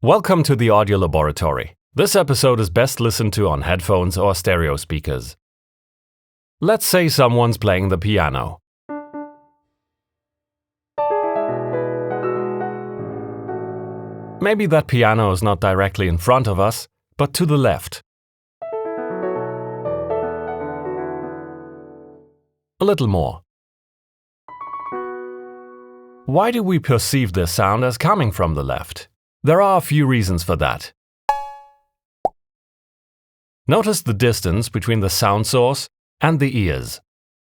Welcome to the Audio Laboratory. This episode is best listened to on headphones or stereo speakers. Let's say someone's playing the piano. Maybe that piano is not directly in front of us, but to the left. A little more. Why do we perceive this sound as coming from the left? There are a few reasons for that. Notice the distance between the sound source and the ears.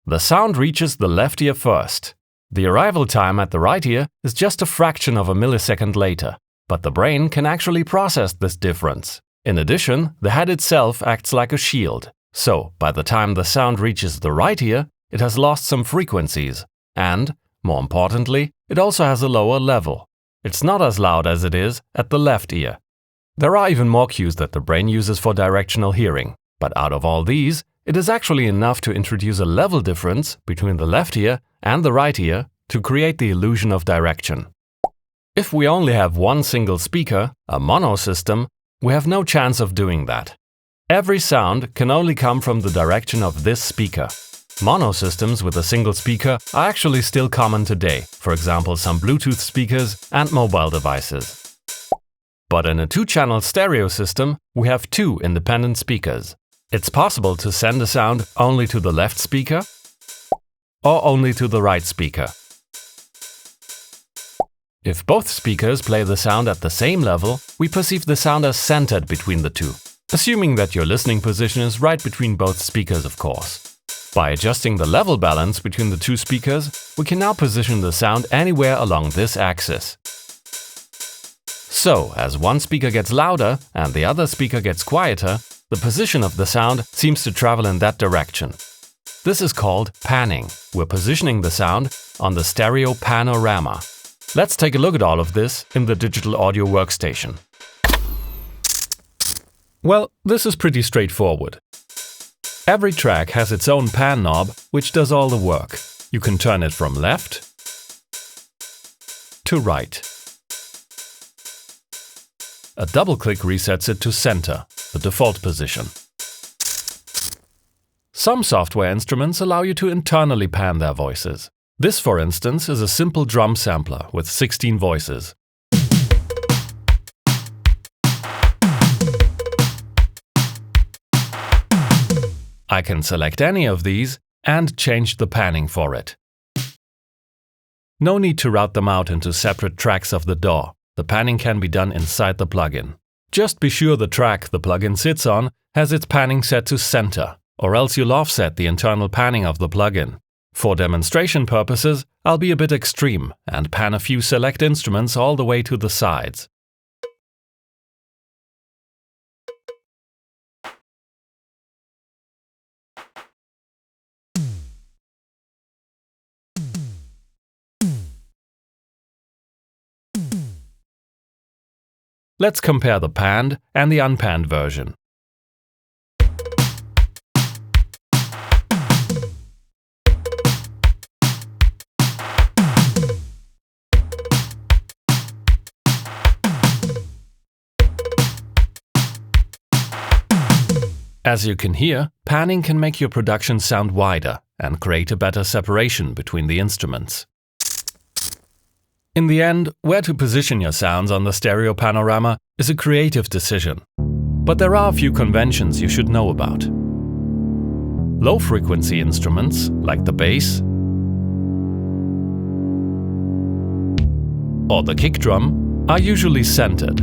The sound reaches the left ear first. The arrival time at the right ear is just a fraction of a millisecond later, but the brain can actually process this difference. In addition, the head itself acts like a shield, so by the time the sound reaches the right ear, it has lost some frequencies, and, more importantly, it also has a lower level. It's not as loud as it is at the left ear. There are even more cues that the brain uses for directional hearing, but out of all these, it is actually enough to introduce a level difference between the left ear and the right ear to create the illusion of direction. If we only have one single speaker, a mono system, we have no chance of doing that. Every sound can only come from the direction of this speaker. Mono systems with a single speaker are actually still common today, for example some Bluetooth speakers and mobile devices. But in a two-channel stereo system, we have two independent speakers. It's possible to send a sound only to the left speaker or only to the right speaker. If both speakers play the sound at the same level, we perceive the sound as centered between the two, assuming that your listening position is right between both speakers, of course. By adjusting the level balance between the two speakers, we can now position the sound anywhere along this axis. So, as one speaker gets louder and the other speaker gets quieter, the position of the sound seems to travel in that direction. This is called panning. We're positioning the sound on the stereo panorama. Let's take a look at all of this in the digital audio workstation. Well, this is pretty straightforward. Every track has its own pan knob, which does all the work. You can turn it from left to right. A double click resets it to center, the default position. Some software instruments allow you to internally pan their voices. This, for instance, is a simple drum sampler with 16 voices. I can select any of these and change the panning for it. No need to route them out into separate tracks of the DAW. The panning can be done inside the plugin. Just be sure the track the plugin sits on has its panning set to center, or else you'll offset the internal panning of the plugin. For demonstration purposes, I'll be a bit extreme and pan a few select instruments all the way to the sides. Let's compare the panned and the unpanned version. As you can hear, panning can make your production sound wider and create a better separation between the instruments. In the end, where to position your sounds on the stereo panorama is a creative decision. But there are a few conventions you should know about. Low-frequency instruments, like the bass or the kick drum, are usually centered.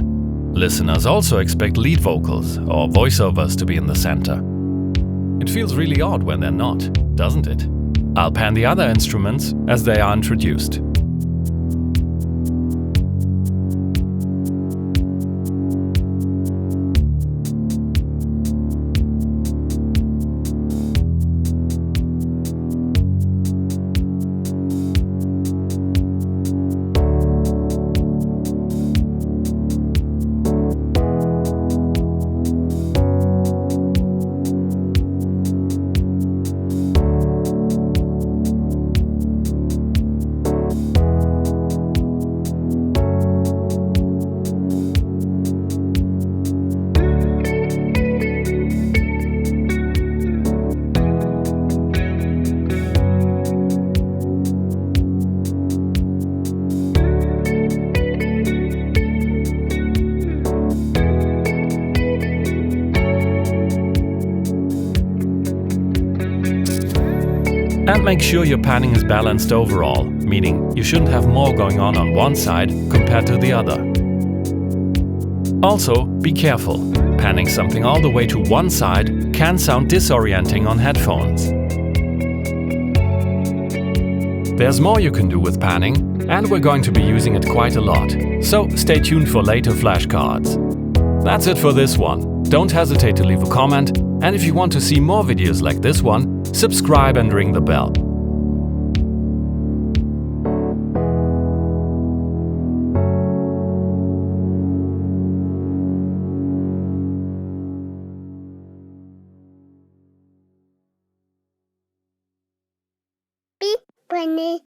Listeners also expect lead vocals or voiceovers to be in the center. It feels really odd when they're not, doesn't it? I'll pan the other instruments as they are introduced. And make sure your panning is balanced overall, meaning you shouldn't have more going on one side compared to the other. Also, be careful. Panning something all the way to one side can sound disorienting on headphones. There's more you can do with panning, and we're going to be using it quite a lot, so stay tuned for later flashcards. That's it for this one. Don't hesitate to leave a comment, and if you want to see more videos like this one, subscribe and ring the bell. Beep, Bunny.